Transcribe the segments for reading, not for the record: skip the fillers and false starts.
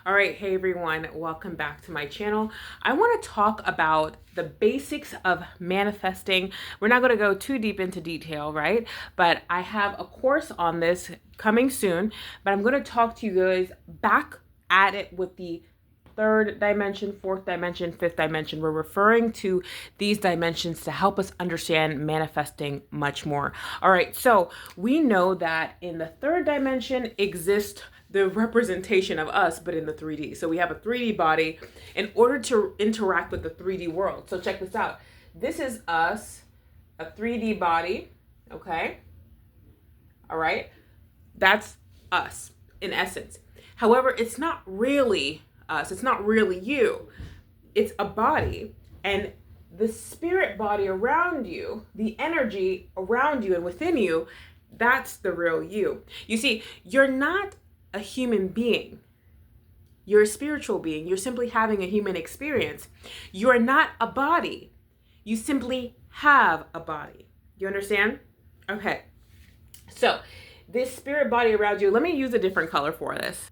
All right, hey everyone, welcome back to my channel. I want to talk about the basics of manifesting. We're not going to go too deep into detail, right? But I have a course on this coming soon, but I'm going to talk to you guys back at it with the third dimension, fourth dimension, fifth dimension. We're referring to these dimensions to help us understand manifesting much more. All right, so we know that in the third dimension exists the representation of us, but in the 3D. So we have a 3D body in order to interact with the 3D world. So check this out. This is us, a 3D body, okay? All right? That's us in essence. However, it's not really us. It's not really you. It's a body, and the spirit body around you, the energy around you and within you, that's the real you. You see, you're not a human being. You're a spiritual being. You're simply having a human experience. You're not a body. You simply have a body. You understand? Okay. So this spirit body around you, let me use a different color for this.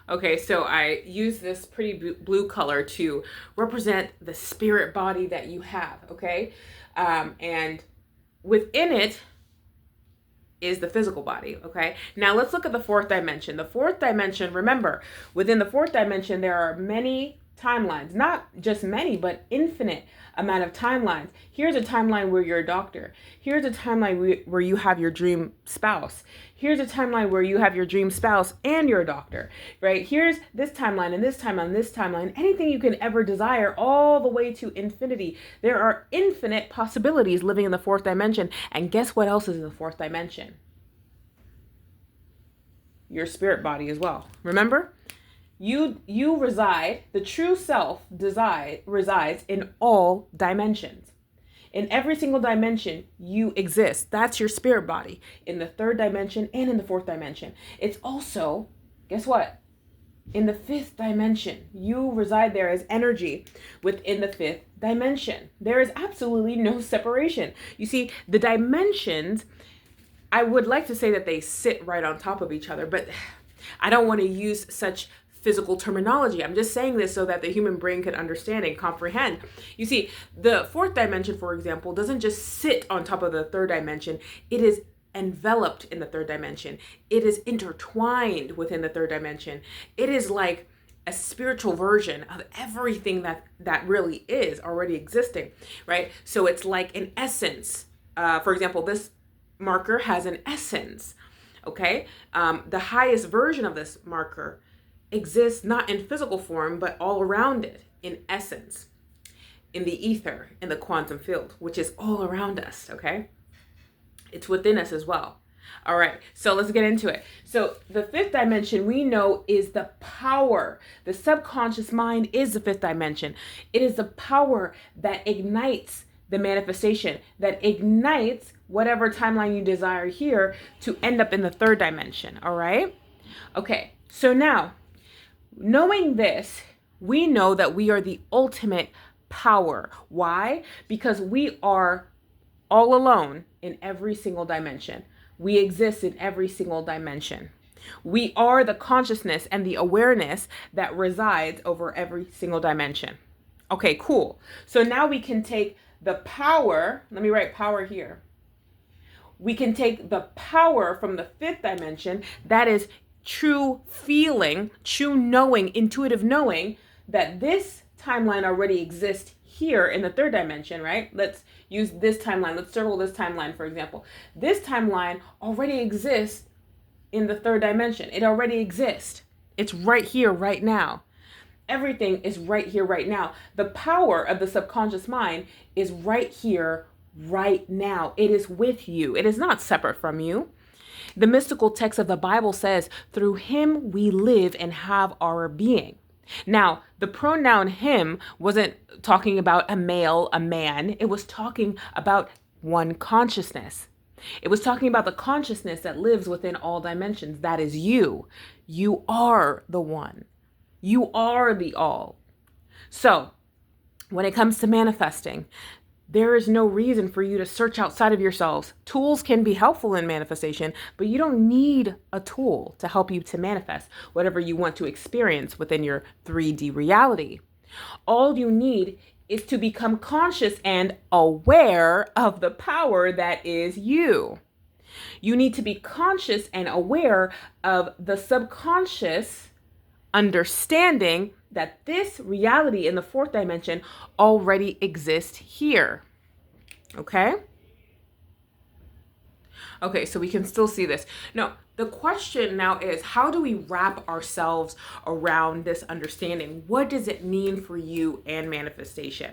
Okay, so I use this pretty blue color to represent the spirit body that you have, okay? And within it is the physical body, okay? Now let's look at the fourth dimension. The fourth dimension, remember, within the fourth dimension, there are many timelines, not just many, but infinite amount of timelines. Here's a timeline where you're a doctor. Here's a timeline where you have your dream spouse. Here's a timeline where you have your dream spouse and you're a doctor, right? Here's this timeline and this timeline and this timeline. Anything you can ever desire all the way to infinity. There are infinite possibilities living in the fourth dimension. And guess what else is in the fourth dimension? Your spirit body as well. Remember? You reside, the true self resides in all dimensions. In every single dimension, you exist. That's your spirit body in the third dimension and in the fourth dimension. It's also, guess what? In the fifth dimension, you reside there as energy within the fifth dimension. There is absolutely no separation. You see, the dimensions, I would like to say that they sit right on top of each other, but I don't want to use such physical terminology. I'm just saying this so that the human brain can understand and comprehend. You see, the fourth dimension, for example, doesn't just sit on top of the third dimension. It is enveloped in the third dimension. It is intertwined within the third dimension. It is like a spiritual version of everything that really is already existing, right? So it's like an essence. For example, this marker has an essence, okay? The highest version of this marker exists not in physical form, but all around it in essence, in the ether, in the quantum field, which is all around us, okay? It's within us as well. All right, so let's get into it. So the fifth dimension we know is the power. The subconscious mind is the fifth dimension. It is the power that ignites the manifestation, that ignites whatever timeline you desire here to end up in the third dimension, all right? Okay, so now, knowing this, we know that we are the ultimate power. Why? Because we are all alone in every single dimension. We exist in every single dimension. We are the consciousness and the awareness that resides over every single dimension. Okay, cool. So now we can take the power, let me write power here. We can take the power from the fifth dimension, that is true feeling, true knowing, intuitive knowing that this timeline already exists here in the third dimension, right? Let's use this timeline. Let's circle this timeline, for example. This timeline already exists in the third dimension. It already exists. It's right here, right now. Everything is right here, right now. The power of the subconscious mind is right here, right now. It is with you. It is not separate from you. The mystical text of the Bible says, through him we live and have our being. Now, the pronoun him wasn't talking about a male, a man. It was talking about one consciousness. It was talking about the consciousness that lives within all dimensions. That is you. You are the one. You are the all. So, when it comes to manifesting, There is no reason for you to search outside of yourselves. Tools can be helpful in manifestation, but you don't need a tool to help you to manifest whatever you want to experience within your 3D reality. All you need is to become conscious and aware of the power that is you. You need to be conscious and aware of the subconscious understanding that this reality in the fourth dimension already exists here. Okay? Okay, so we can still see this. No, the question now is, how do we wrap ourselves around this understanding? What does it mean for you and manifestation?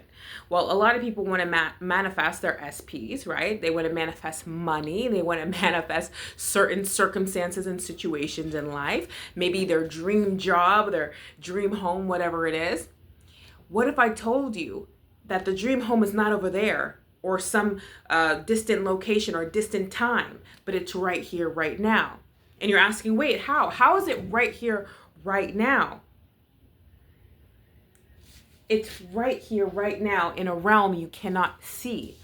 Well, a lot of people want to manifest their SPs, right? They want to manifest money. They want to manifest certain circumstances and situations in life. Maybe their dream job, their dream home, whatever it is. What if I told you that the dream home is not over there, or some distant location or distant time, but it's right here, right now? And you're asking, wait, how? How is it right here, right now? It's right here, right now in a realm you cannot see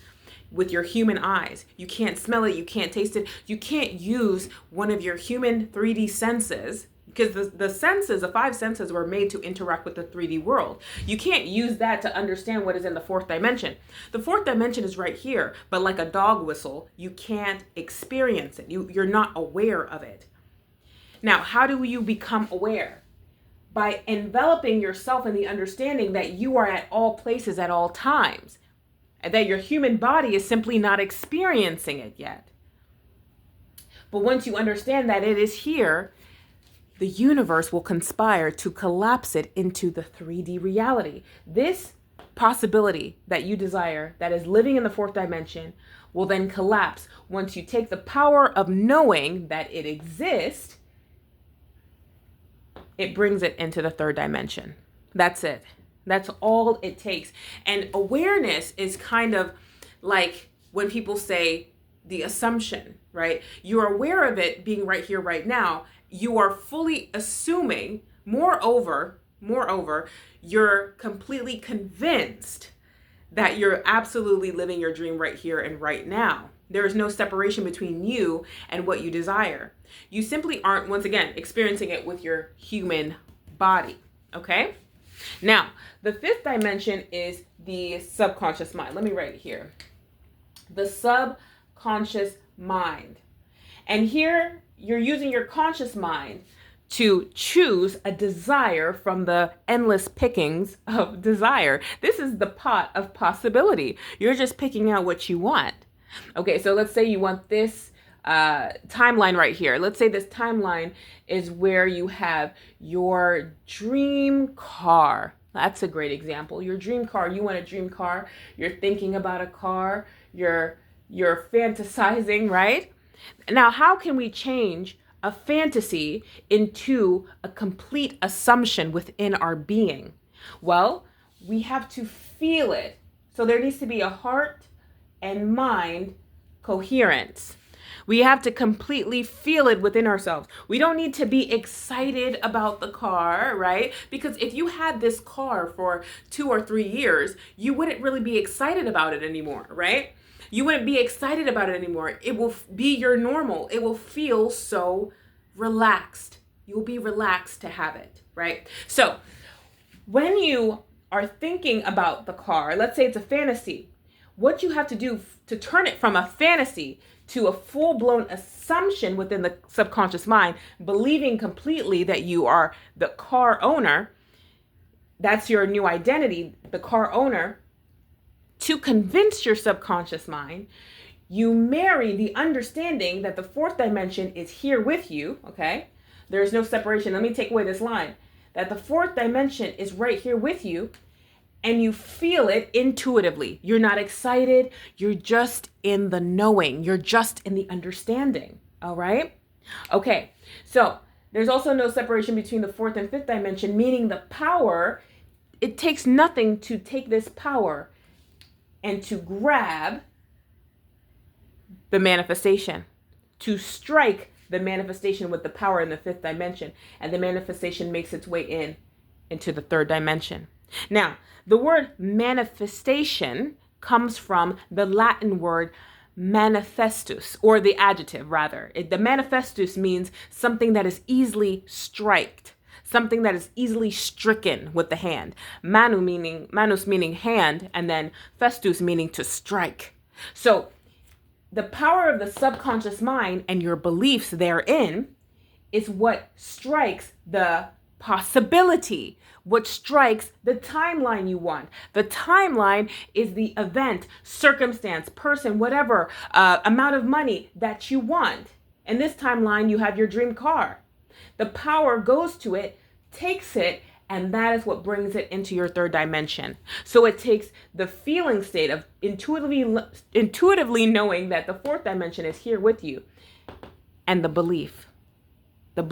with your human eyes. You can't smell it, you can't taste it. You can't use one of your human 3D senses, because the senses, the five senses, were made to interact with the 3D world. You can't use that to understand what is in the fourth dimension. The fourth dimension is right here, but like a dog whistle, you can't experience it. You're not aware of it. Now, how do you become aware? By enveloping yourself in the understanding that you are at all places at all times, and that your human body is simply not experiencing it yet. But once you understand that it is here, the universe will conspire to collapse it into the 3D reality. This possibility that you desire, that is living in the fourth dimension, will then collapse once you take the power of knowing that it exists. It brings it into the third dimension. That's it. That's all it takes. And awareness is kind of like when people say the assumption, right? You're aware of it being right here, right now. You are fully assuming, moreover, you're completely convinced that you're absolutely living your dream right here and right now. There is no separation between you and what you desire. You simply aren't, once again, experiencing it with your human body, okay? Now, the fifth dimension is the subconscious mind. Let me write it here. The subconscious mind. And here, you're using your conscious mind to choose a desire from the endless pickings of desire. This is the pot of possibility. You're just picking out what you want. Okay, so let's say you want this timeline right here. Let's say this timeline is where you have your dream car. That's a great example. Your dream car. You want a dream car. You're thinking about a car. You're fantasizing, right? Now, how can we change a fantasy into a complete assumption within our being? Well, we have to feel it. So there needs to be a heart and mind coherence. We have to completely feel it within ourselves. We don't need to be excited about the car, right? Because if you had this car for 2 or 3 years, you wouldn't really be excited about it anymore, right? You wouldn't be excited about it anymore. It will be your normal. It will feel so relaxed. You'll be relaxed to have it, right? So when you are thinking about the car, let's say it's a fantasy, what you have to do to turn it from a fantasy to a full-blown assumption within the subconscious mind, believing completely that you are the car owner, that's your new identity, the car owner. To convince your subconscious mind, you marry the understanding that the fourth dimension is here with you, okay? There's no separation. Let me take away this line. That the fourth dimension is right here with you, and you feel it intuitively. You're not excited. You're just in the knowing. You're just in the understanding, all right? Okay, so there's also no separation between the fourth and fifth dimension, meaning the power, it takes nothing to take this power and to grab the manifestation, to strike the manifestation with the power in the fifth dimension, and the manifestation makes its way into the third dimension. Now, the word manifestation comes from the Latin word manifestus, or the adjective rather. The manifestus means something that is easily striked, something that is easily stricken with the hand. Manus meaning hand, and then festus meaning to strike. So the power of the subconscious mind and your beliefs therein is what strikes the possibility, what strikes the timeline you want. The timeline is the event, circumstance, person, whatever, amount of money that you want. In this timeline, you have your dream car. The power goes to it, takes it, and that is what brings it into your third dimension. So it takes the feeling state of intuitively knowing that the fourth dimension is here with you, and the belief, the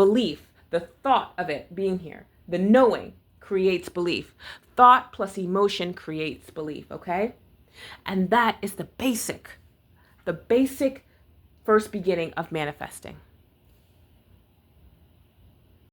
thought of it being here, the knowing creates belief. Thought plus emotion creates belief, okay? And that is the basic first beginning of manifesting.